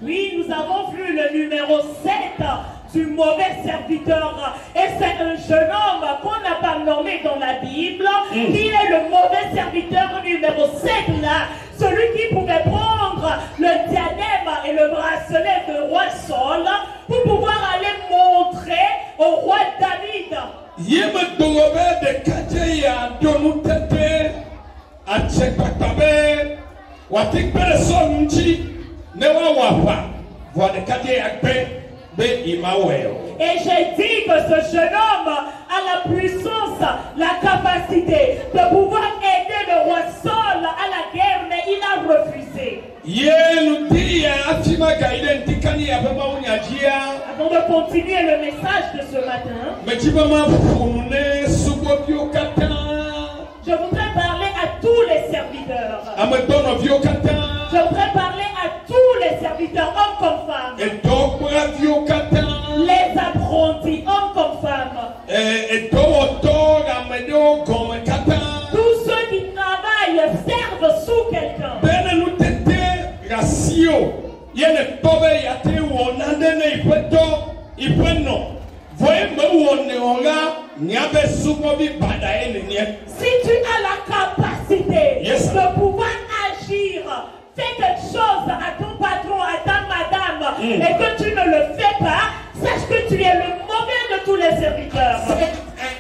Oui, nous avons vu le numéro 7 du mauvais serviteur. Et c'est un jeune homme qu'on n'a pas nommé dans la Bible. Il est le mauvais serviteur numéro 7 là. Celui qui pouvait prendre le diadème et le bracelet de roi Saul pour pouvoir aller montrer au roi David. Et j'ai dit que ce jeune homme a la puissance, la capacité de pouvoir aider le roi Saul à la guerre, mais il a refusé. Avant de continuer le message de ce matin, je voudrais parler à tous les serviteurs. Je voudrais parler à tous les serviteurs, hommes comme femmes. Les apprentis, hommes comme femmes. Tous ceux qui travaillent, servent sous quelqu'un. Si tu as la capacité de pouvoir agir, fais quelque chose à ton patron, à ta madame, et que tu ne le fais pas, sache que tu es le mauvais de tous les serviteurs.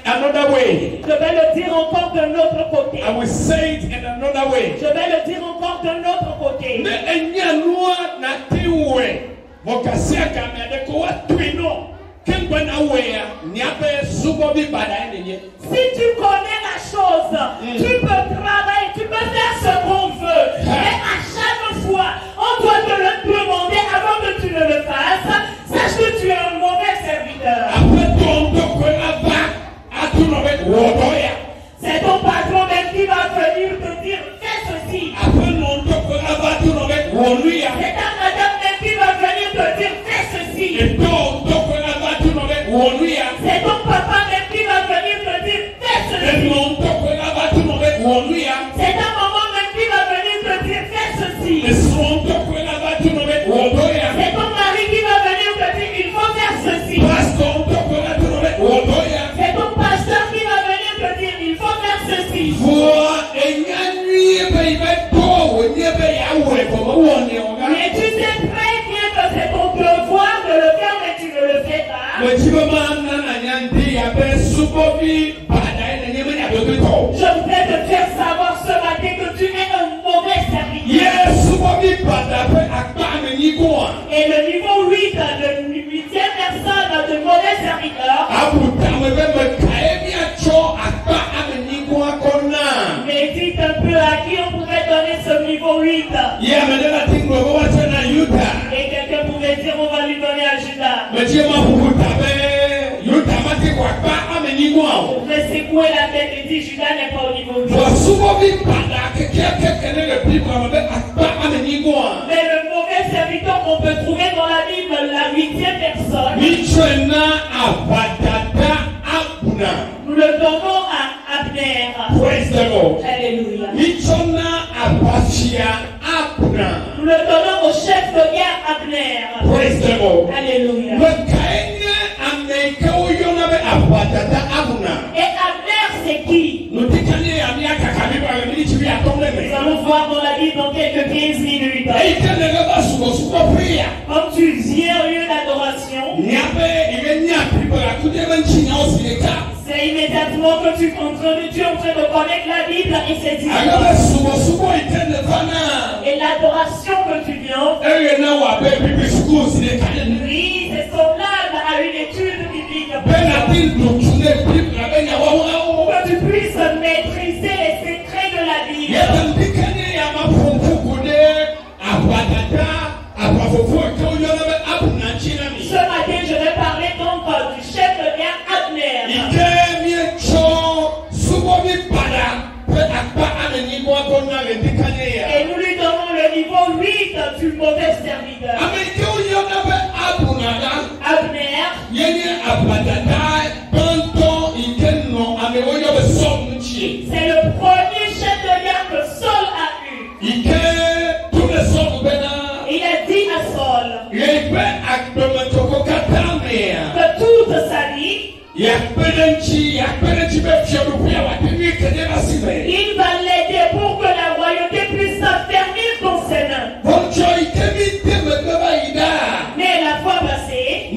Another way. Je vais le dire encore d'un autre côté. I will say it in another way. Je vais le dire encore d'un autre côté. Si tu connais la chose, tu peux travailler, tu peux faire ce qu'on veut. Mais à chaque fois, on doit te le demander avant que tu ne le fasses. Sache que tu es un mauvais serviteur. C'est ton patron même qui va venir te dire fais ceci. C'est ta madame même qui va venir te dire fais ceci. C'est ton papa même qui va venir te dire fais ceci. C'est ta maman même qui va venir te dire fais ceci. C'est ton mari qui va venir te dire il faut faire ceci. C'est ton pasteur qui va venir te dire il faut faire ceci. Mais tu sais très bien que c'est ton devoir de le faire, mais tu ne le fais pas. Je voudrais te faire savoir ce matin que tu es un mauvais serviteur. Et le niveau 8, de 8e personne de mauvais serviteur. Médite un peu à qui on pourrait donner ce niveau 8. Et quelqu'un pouvait dire on va lui donner à Judas. On pouvait secouer la tête et dire Judas n'est pas au niveau 8. Mais le mauvais serviteur qu'on peut trouver dans la Bible, la 8e personne, nous le donnons à Abner. Praise the Lord. Alléluia. Nous le donnons au chef de guerre Abner. Praise the Lord. Alléluia. Et Abner, c'est qui? Nous allons voir dans la Bible dans quelques 15 minutes. Quand tu viens au lieu d'adoration, c'est immédiatement que tu es en train de connaître la Bible et ses histoires. Et l'adoration que tu viens, oui, c'est semblable à une étude biblique. Pour que tu puisses maîtriser les secrets de la Bible. Ce matin, je vais parler donc du chef de guerre Abner. Et nous lui donnons le niveau 8 du mauvais serviteur. Abner Il va l'aider pour que la royauté puisse s'affermir dans ses mains. Mais la fois passée,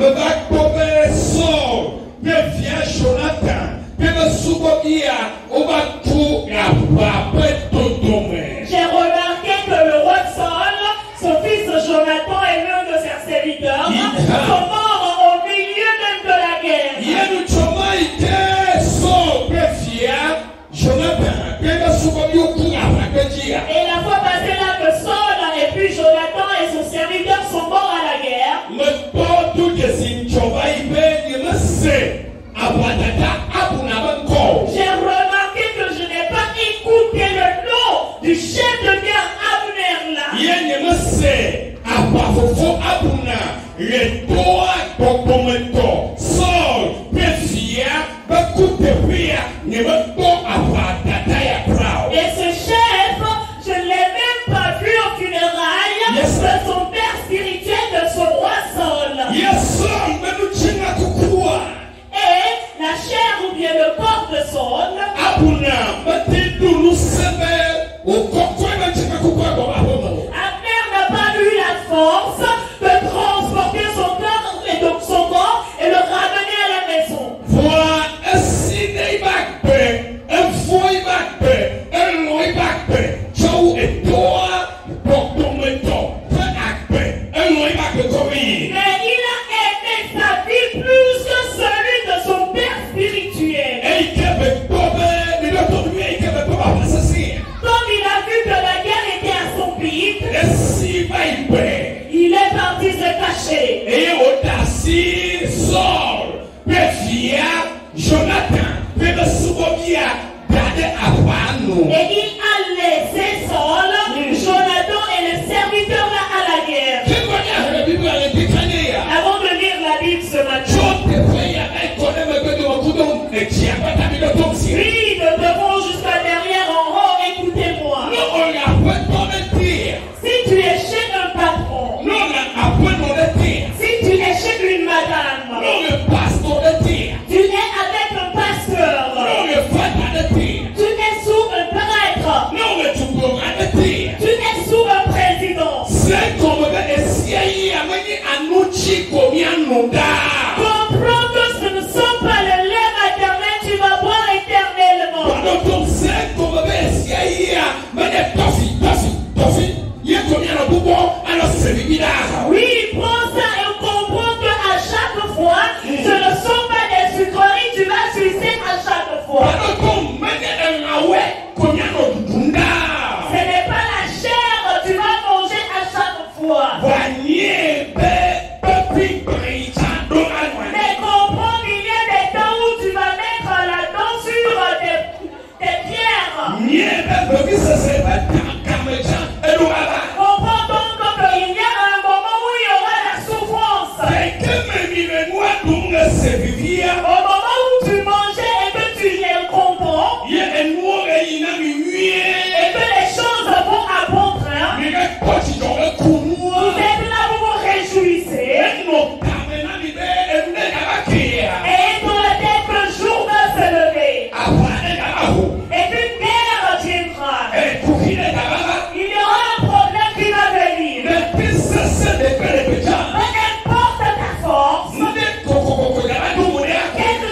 j'ai remarqué que le roi Saul, son fils Jonathan et l'un de ses serviteurs sont morts au milieu même de la guerre. Et la fois passée là que Saul et puis Jonathan et son serviteur sont morts à la guerre, j'ai remarqué que je n'ai pas écouté le nom du chef de guerre Abner là. Et ce chef, je ne l'ai même pas vu au funérailles de son père spirituel, de son roi Saul. Et la chair ou bien le corps de Saul, Abner n'a pas eu la force de transporter son corps et donc son corps et le ramener à la maison. Mais il a aimé sa vie plus que celui de son père spirituel. Comme il a vu que la guerre était à son pic, il est parti se cacher. Et il a laissé Saul, Jonathan et le serviteur là à la guerre. Avant de lire la Bible ce matin, oui, nous devons jusqu'à derrière en haut, écoutez-moi. Si tu es chez un patron, si tu es chez une madame, tu es avec un pasteur, tu es sous un prêtre, tu es sous un président. Comprends que ce ne sont pas le lait maternel, tu vas boire éternellement. Oui, prends ça et on comprend qu'à chaque fois, ce ne sont pas des sucreries, tu vas sucer à chaque fois. Ce n'est pas la chair, tu vas manger à chaque fois. Mais comprends qu'il y a des temps où tu vas mettre la dent sur des pierres. Comprends donc qu'il y a un moment où il y aura la souffrance. Au moment où tu mangeais et que tu es content, et que les choses vont à bon train, vous êtes là, vous vous réjouissez. Et dans la tête, le jour va se lever. Et qu'une guerre viendra. Il y aura un problème qui va venir. Peu importe ta force, quelle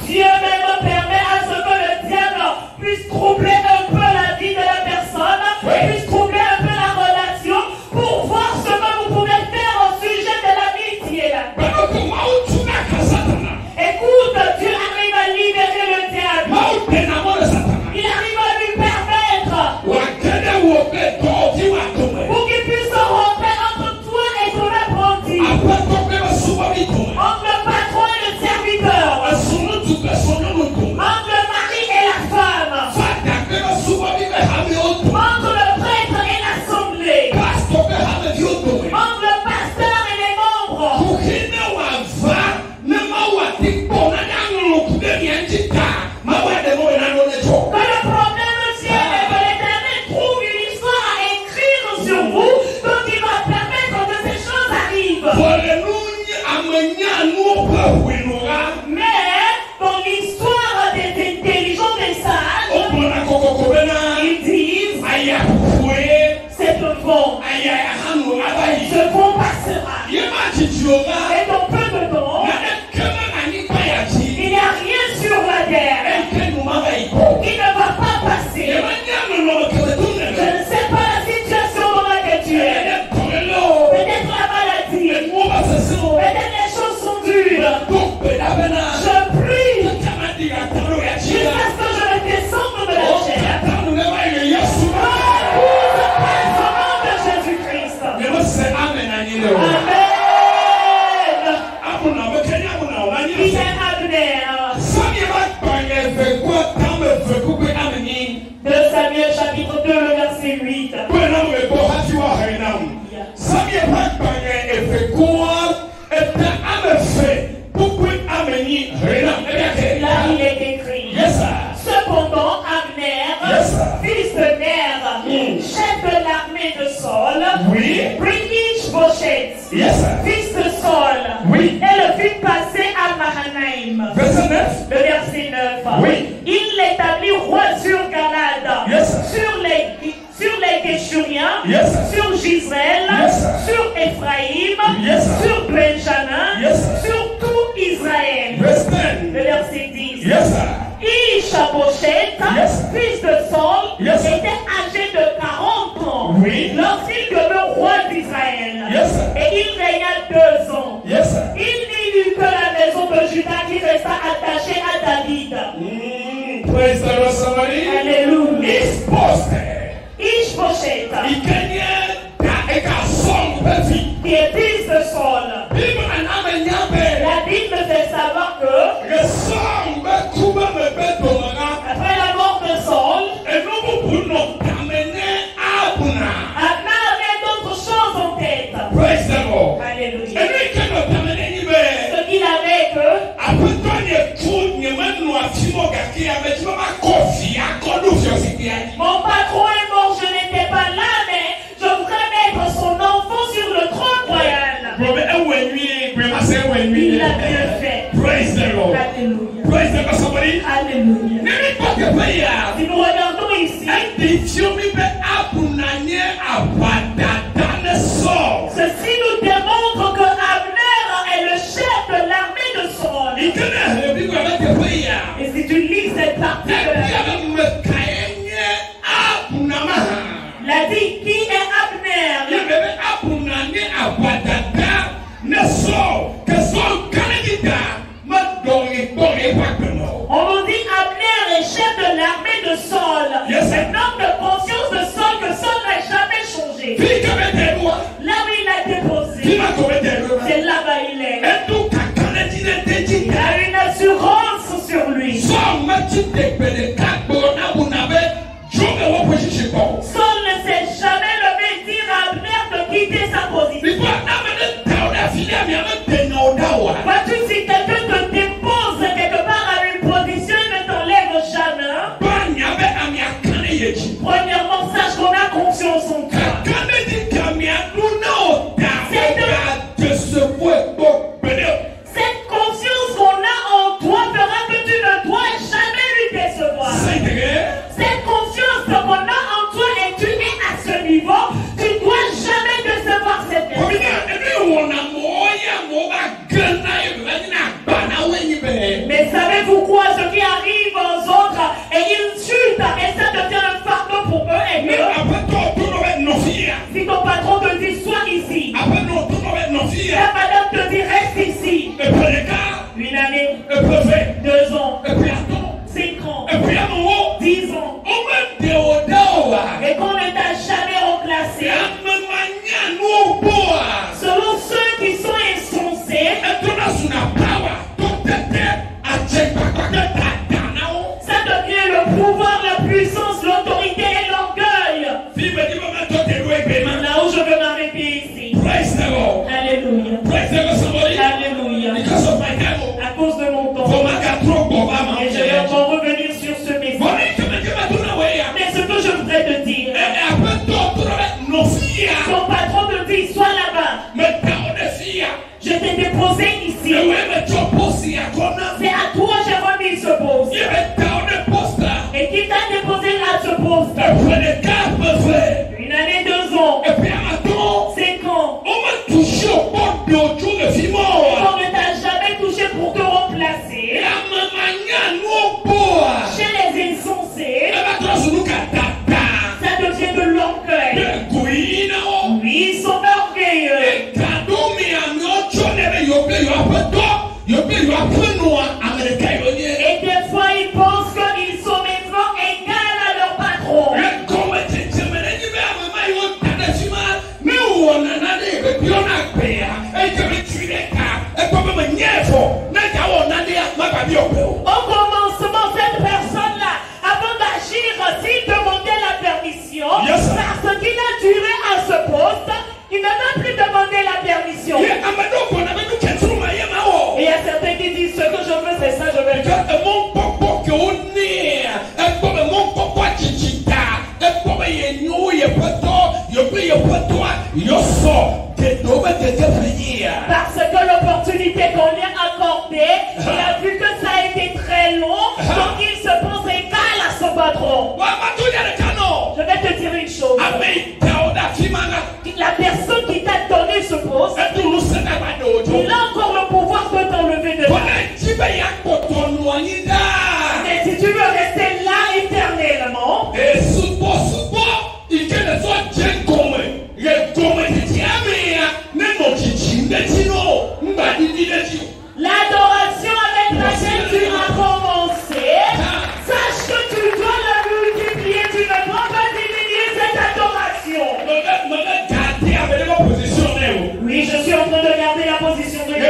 Dieu même permet à ce que le diable puisse troubler un peu la vie de la personne, puisse troubler un peu la relation pour voir ce que vous pouvez faire au sujet de l'amitié. Écoute, Dieu arrive à libérer le diable. Il arrive à lui permettre pour qu'il puisse rentrer entre toi et ton apprenti, entre le patron et le serviteur, entre le mari et la femme, entre le prêtre et l'assemblée, entre le pasteur et les membres. Que le problème du ciel est que l'Éternel trouve une histoire à écrire sur vous, donc il va permettre que ces choses arrivent. Mais dans l'histoire des intelligents des sages, ils disent c'est le vent. Ce vent passera. Et dans peu de temps, il n'y a rien sur la terre qui ne va pas passer. Je ne sais pas la situation dans laquelle tu es. Peut-être la maladie. Peut-être les choses sont dures. Je prie jusqu'à ce que je me descende de la chair. Au nom de Jésus-Christ. Amen. Qui est Abner? De Samuel chapitre 2, le verset 8. Là, il est écrit. Cependant, Abner, fils de Ner, chef de l'armée de Saul, prit Ish-Bosheth, fils de Saul, et le fit passer à Mahanaïm. Le verset 9. Il l'établit roi sur Galad, sur les Géshuriens, sur Gisraël, sur Ephraïm, sur Benjamin, sur tout Israël. Le verset 10. Ish-Bosheth, fils de Saul, était âgé de 40 ans lorsqu'il devint roi d'Israël. Et il régna 2 ans. Il n'y eut que la maison de Juda qui resta attachée à David. Alléluia. Ish-Bosheth, qui est fils de Saul. La Bible fait savoir que après la mort de Saul, Abner avait d'autres choses en tête. Alléluia. Ce qu'il avait que mon patron est mort, je n'étais pas là, mais je voudrais mettre son enfant sur le trône royal. Il a bien fait. Praise the Lord. Alléluia. Praise the Lord, somebody. Alléluia. Si nous regardons ici, ceci nous démontre que Abner est le chef de l'armée de Saul. Et si tu lis cette partie de la Bible, il a dit qui est Abner? On nous dit Abner est chef de l'armée de Saul. Un homme de conscience de Saul que Saul n'a jamais changé. Là où il a déposé, c'est là-bas il est. Il a une assurance sur lui. Saul ne s'est jamais levé dire à Abner de quitter sa position. On ne t'a jamais touché pour te remplacer. Chez les insensés, ça devient de l'orgueil. Oui, ils sont orgueilleux. Et des fois, ils pensent qu'ils sont maintenant égaux à leur patron. Au commencement, cette personne-là, avant d'agir, s'il demandait la permission, parce qu'il a duré à ce poste, il n'a même plus demandé la permission. Et il y a certains qui disent ce que je veux, c'est ça, je veux le faire. Parce que l'opportunité qu'on lui a accordée, il a vu que ça a été très long, donc il se pense égal à son patron. Je vais te dire une chose. La personne qui t'a donné ce poste, il a encore le pouvoir de t'enlever de là. Mais si tu veux rester là éternellement, l'adoration avec laquelle tu as commencé, sache que tu dois la multiplier, tu ne dois pas diminuer cette adoration. Oui, je suis en train de garder la position de Dieu.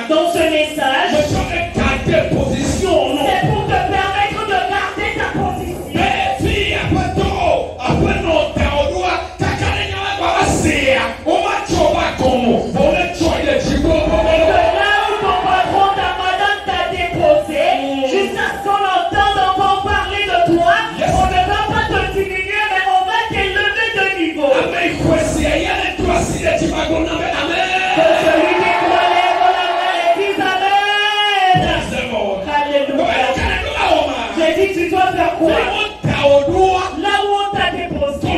Dans ce message, c'est pour te permettre de garder ta position. Là où on t'a déposé,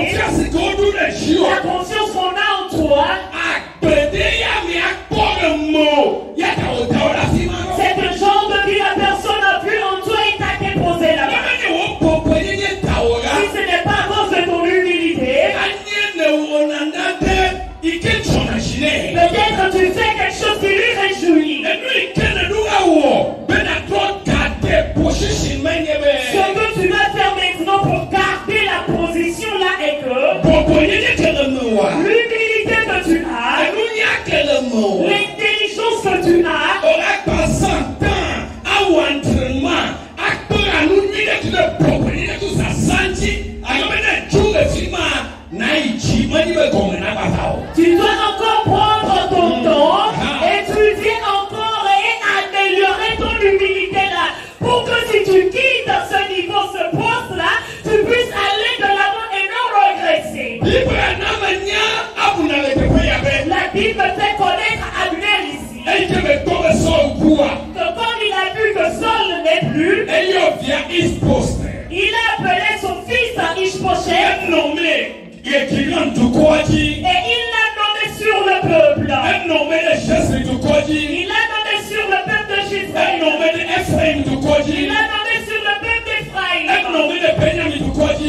la conscience qu'on a en toi, c'est le genre de vie la personne a vu en toi et t'a déposé là-bas. Si ce n'est pas à cause de ton humilité, peut-être tu fais quelque chose qui lui réjouit. Ce que tu vas faire maintenant pour garder la position là est que l'humilité que tu as, l'intelligence que tu as, tu dois encore prendre ton temps, étudier encore et améliorer ton humilité là, pour que si tu quittes ce niveau, ce poste là, tu puisses aller de l'avant et non regresser. La Bible fait connaître Abner ici que comme il a vu que Saul n'est plus, il a appelé son fils Ishbosheth et il l'a nommé sur le peuple. Il l'a nommé sur le peuple de Gisraël. Il l'a nommé sur le peuple d'Ephraïm.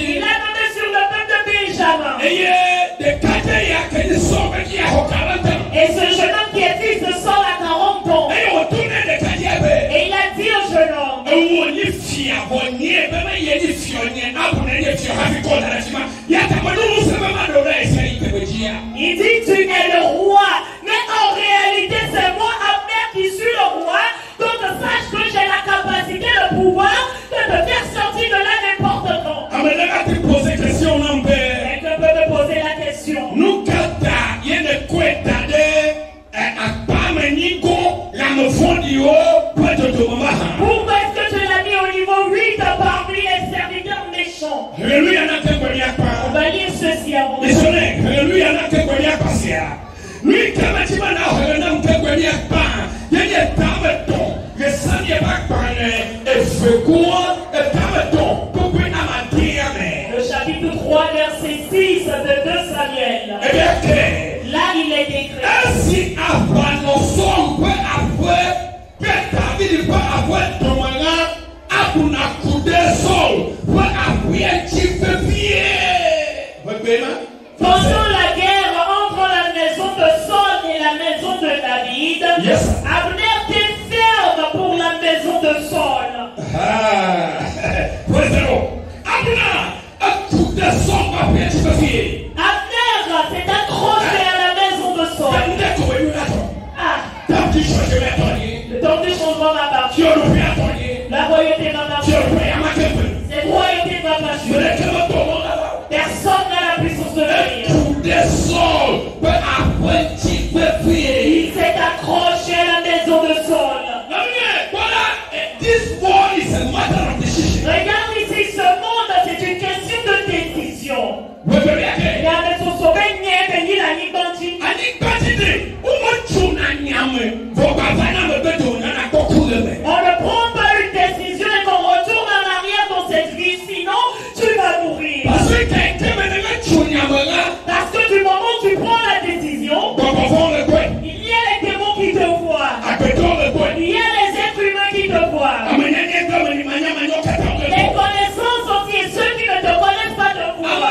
Il l'a nommé sur le peuple de Benjamin. Et ce jeune homme qui est fils de Saul a 40 ans. Et il a dit au jeune homme, il dit tu es le roi, mais en réalité c'est moi Abner qui suis le roi. Donc sache que j'ai la capacité, le pouvoir de te faire sortir de là n'importe quand. Quelqu'un peut me poser la question. Pourquoi est-ce que tu l'as mis au niveau 8 parmi les serviteurs méchants? On va lire ceci avant. Le chapitre 3, verset 6 de 2 Samuel. Là, il est décrit. David, Yes. Abner était ferme pour la maison de Saul. Praise the Lord. Abner, un coup de sang va faire tu peux fier. Abner s'est accroché à la maison de Saul. Ah, le temps du changement va partir. La royauté va partir. Cette royauté va partir. Personne n'a la puissance de venir. Il s'est accroché à la maison de Saul. Regarde ici, ce monde, c'est une question de décision. Regarde son sommet, béni la Nibanti. On ne prend pas une décision et qu'on retourne en arrière dans cette vie, sinon tu vas mourir. Parce que du moment où tu prends la décision, il y a les démons qui te voient. Il y a les êtres humains qui te voient. Les connaissances aussi, et ceux qui ne te connaissent pas te voient.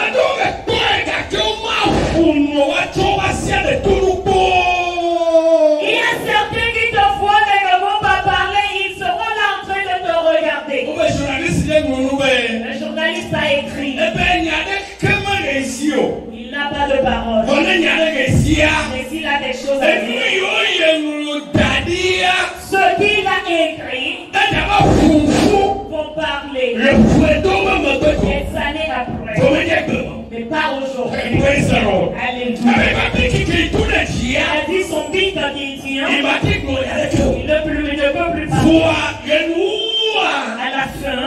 Il y a certains qui te voient mais ne vont pas parler, ils seront là en train de te regarder. Le journaliste a écrit, il n'a pas de parole. Mais s'il a des choses à dire, ce qu'il a écrit vont parler des années après. Mais pas aujourd'hui. Alléluia. Il a dit son bic en Guédien, il ne peut plus parler. À la fin,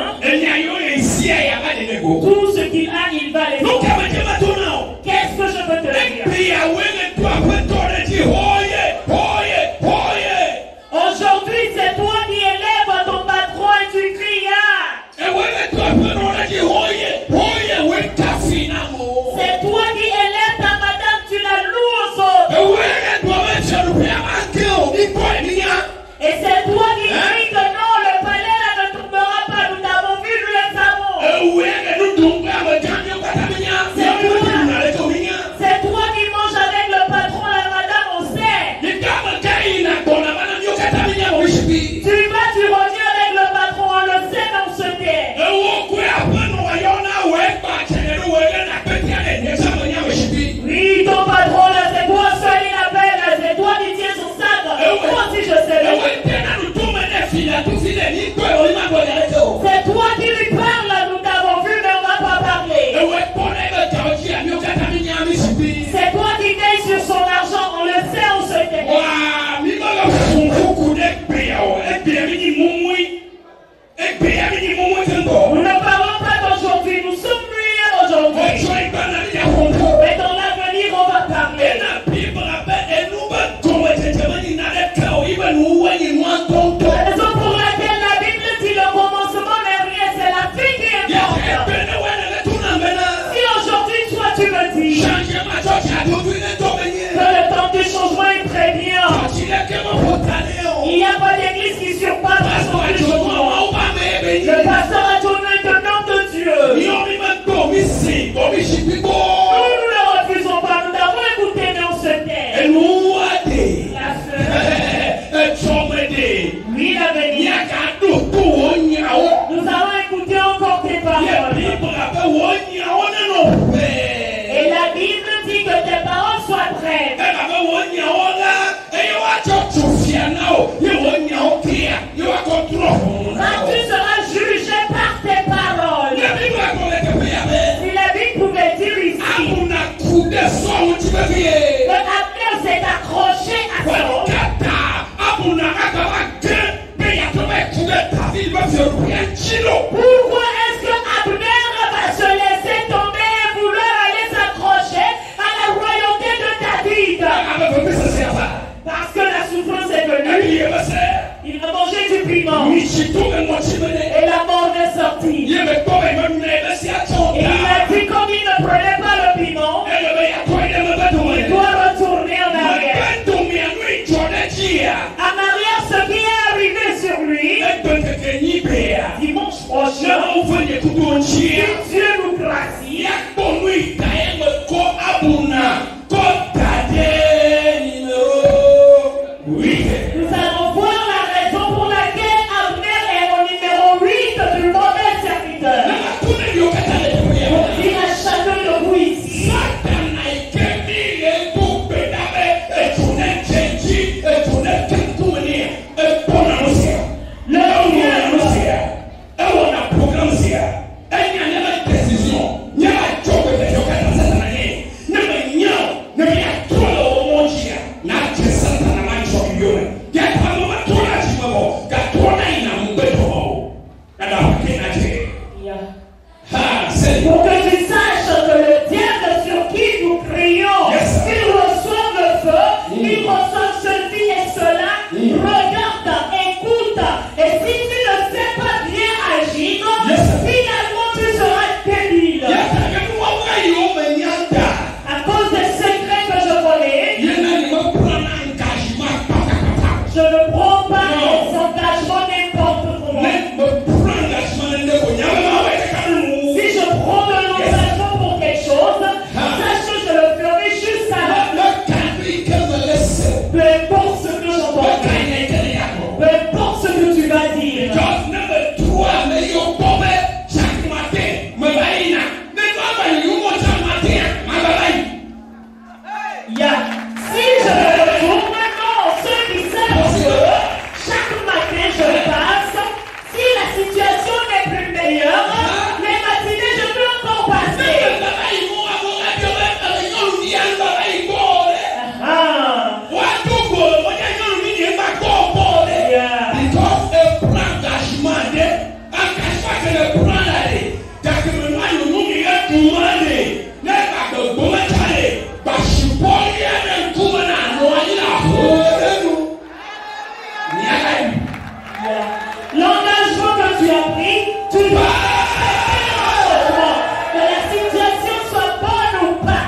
tout ce qu'il a, il va les donner. Qu'est-ce que je peux te dire? Aujourd'hui, c'est toi qui élèves ton patron et tu cries. C'est toi qui élèves ta madame, tu la loues aux autres. Et c'est toi qui cries que non, le palais là ne tombera pas. Nous l'avons vu, nous le savons. C'est toi qui manges avec le patron, la madame, on sait. Tu vas, tu reviens avec le patron, on le sait, mais on se tait. Oui, ton patron là, c'est toi seul, il appelle, c'est toi qui tiens son sac. Moi aussi je sais. C'est toi qui lui parles, nous t'avons vu, mais on ne va pas parler. C'est toi qui veilles sur son argent, on le sait, on se tait. Nous ne parlons pas d'aujourd'hui, nous sommes liés aujourd'hui. Mais dans l'avenir, on va parler. La raison pour laquelle la Bible dit le commencement n'est rien, c'est la fin qui importe. Si aujourd'hui, toi, tu me dis que le temps du changement est très bien, il n'y a pas d'église qui surpasse le temps du changement. Le pasteur a tourné un homme de Dieu. Nous ne le refusons pas, nous l'avons écouté, mais on se tait. La sœur, oui, l'avenir. Nous allons écouter encore tes paroles. Et la Bible dit que tes paroles soient prêtes. Tu seras jugé par tes paroles. Si la Bible pouvait dire ici que Abner s'est accroché à Saul, pourquoi est-ce que Abner va se laisser tomber et vouloir aller s'accrocher à la royauté de David? Parce que la souffrance Pour que tu saches que le diable sur qui nous crions, il reçoit le feu, il reçoit ceci et cela, regarde, écoute, et si tu ne sais pas bien agir, finalement tu seras débile. À cause des secrets que je connais, je ne prends pas les engagements n'importe comment. Si je prends de l'engagement pour quelque chose, sache que je le ferai juste à la fin. Peu importe ce que j'entends, peu importe ce que tu vas dire. Si je me retourne maintenant, ceux qui savent que chaque matin je passe, si la situation n'est plus meilleure, les matinées je peux encore passer. L'engagement que tu as pris, tu dois que la situation soit bonne ou pas.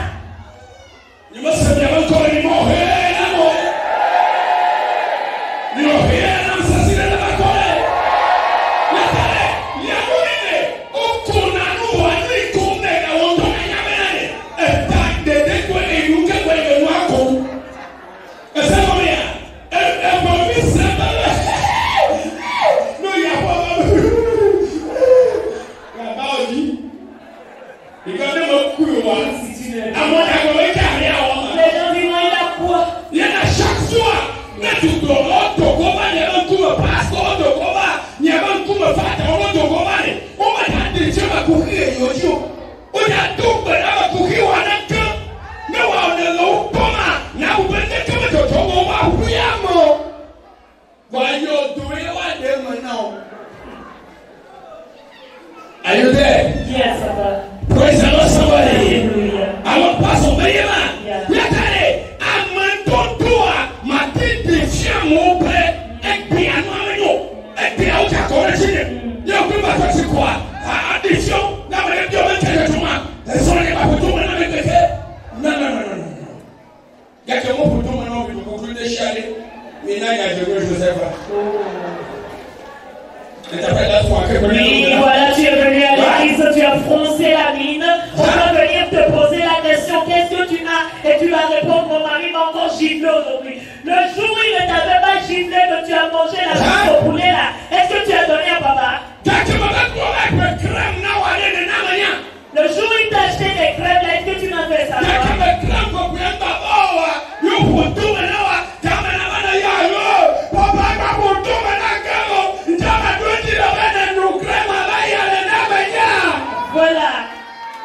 Are you there? Yes, Papa. Praise the Lord, somebody. Hallelujah. Alors, passe au meilleur. Yeah. Regardez, amène-toi, ma tête de chien, mon père, et puis à nous, et puis à où tu as corrigé. Il y a plus pas c'est quoi? Addition, la manière de mettre le chemin. Les gens ne pas pour tout maintenant avec les faits. Non. Il y a que moi pour tout maintenant, vous pouvez les chialer. Mais là, il y a Joseph. Oui, voilà, tu es venu à l'église, tu as froncé la mine. On va venir te poser la question, qu'est-ce que tu as? Et tu vas répondre, mon mari m'a encore giflé aujourd'hui. Le jour où il ne t'avait pas giflé, que tu as mangé la viande au poulet là, est-ce que tu as donné à papa? Le jour où il t'a acheté des crèmes là, est-ce que tu m'as fait ça? Voilà.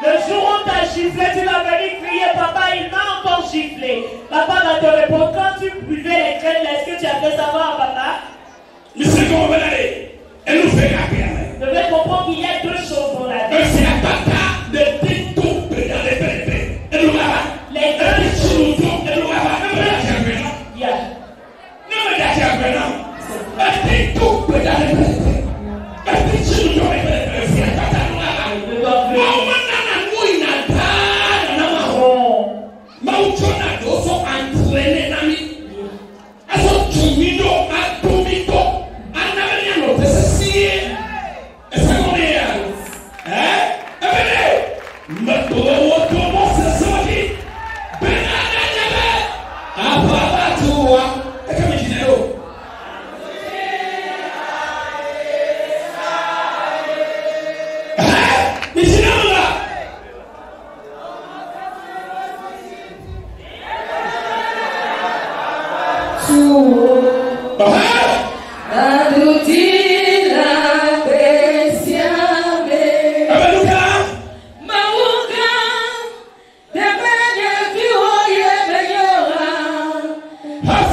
Le jour où on t'a giflé, tu vas venir crier, papa, il m'a encore giflé. Papa va te répondre, quand tu buvais les crèmes, est-ce que tu as fait savoir à papa? Mais c'est comment on va aller? Elle nous fait la guerre. Je vais comprendre qu'il y a deux choses dans la vie. C'est la bataille de détourner dans les pépés. Elle nous va. Les deux choses. Elle nous va. Ne me lâchez un peu, non? Ne me lâchez un peu, non? Elle détourne dans les pépés. Elle détourne dans les pépés. C'est la bataille.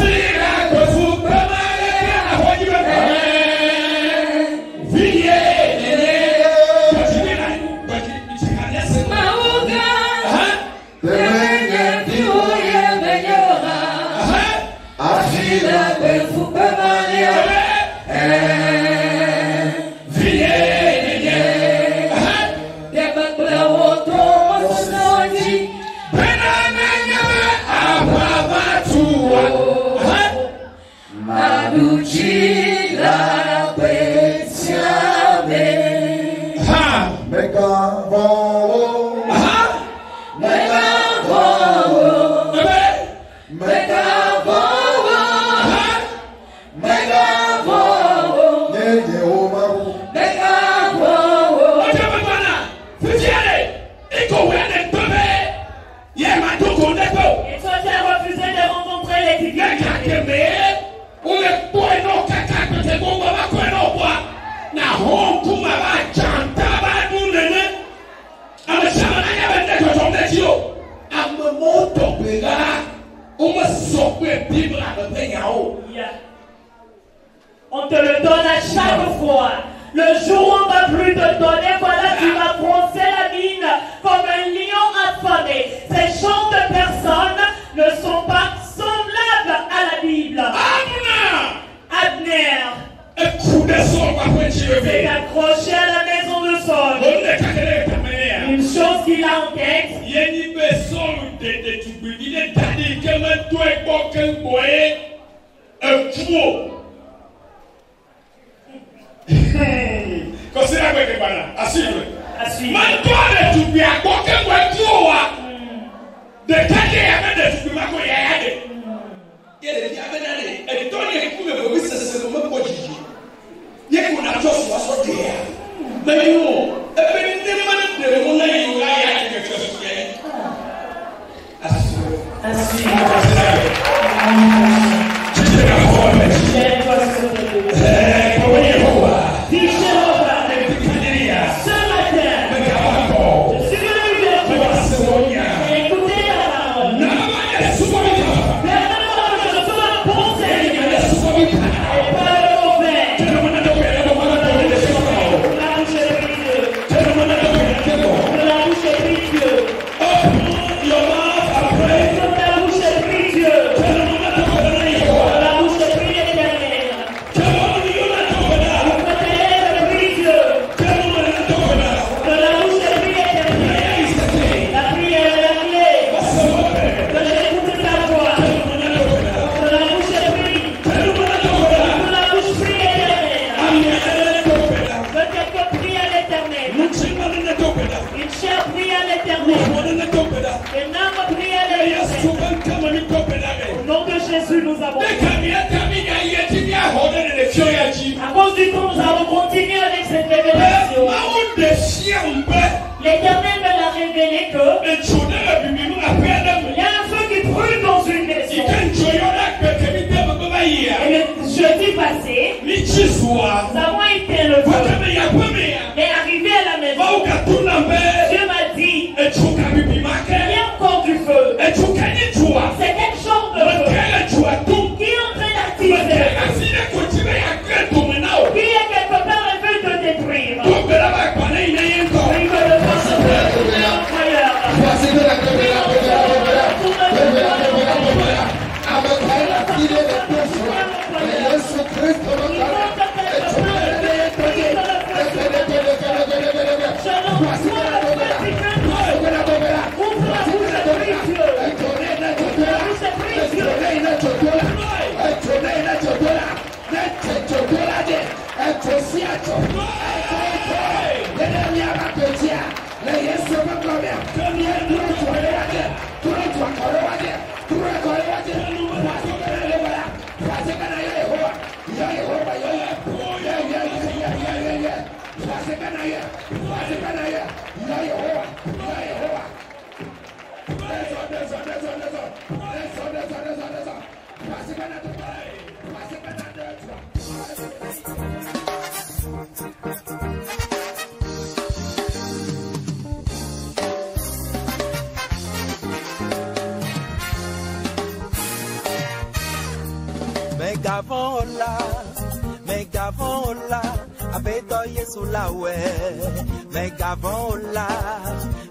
Africa, On te le donne à chaque fois. Le jour où on ne va plus te donner, voilà, tu vas froncer la mine comme un lion affamé. Ces genres de personnes ne sont pas semblables à la Bible. Abner s'est accroché à la maison de Saul. Une chose qu'il a en tête, Jésus, nous avons. À cause du temps, nous allons continuer avec cette révélation. L'Éternel me l'a révélé que il y a un feu qui brûle dans une maison. Et le jeudi passé, nous avons éteint le feu. Mais arrivé à la maison, Dieu m'a dit, il y a encore du feu. C'est quel genre de feu qui est en train d'attiser? Qui est quelque part et veut te détruire? Il veut le faire se faire incroyable.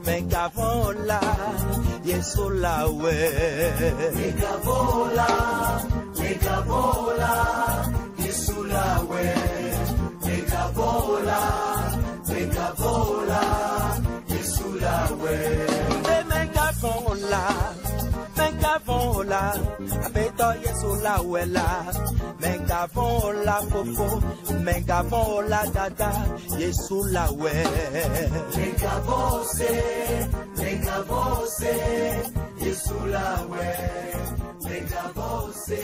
Megavola, Yesola we. Megavola, Yesola we. Megavola, Yesola we. Megavola, abeto Yesola we la. Megavola fofo, Megavola dada, Yesola we. Megavose, Yesola we. Megavose.